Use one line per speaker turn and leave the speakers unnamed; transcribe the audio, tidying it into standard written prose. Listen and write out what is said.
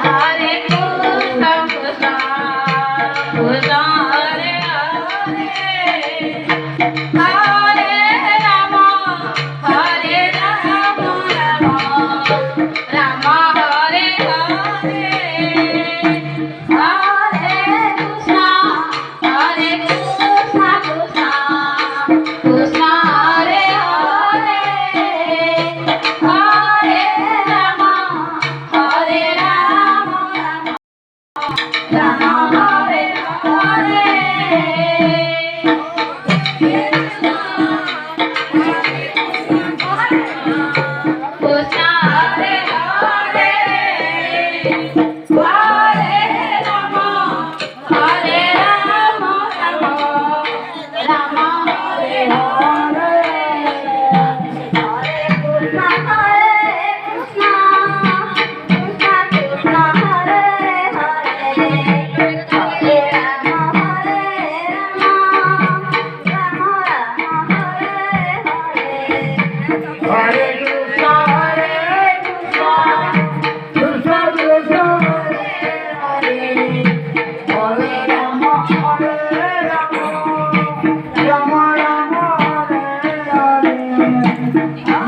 Hare Krishna Krishna Krishna Hare Hare Hare Rama Hare Rama Rama Hare Hare Hare Krishna Krishna Krishna Hare Hare Hare Rama Hare Rama Rama Hare Hare Krishna Hare Hare Hare Rama Hare Rama Rama Hare Hare Hare Krishna Krishna Krishna Hare Hare Hare Rama Rama Hare Hare
Hare Krishna, Krishna Krishna, Hare Hare, Hare Rama, Hare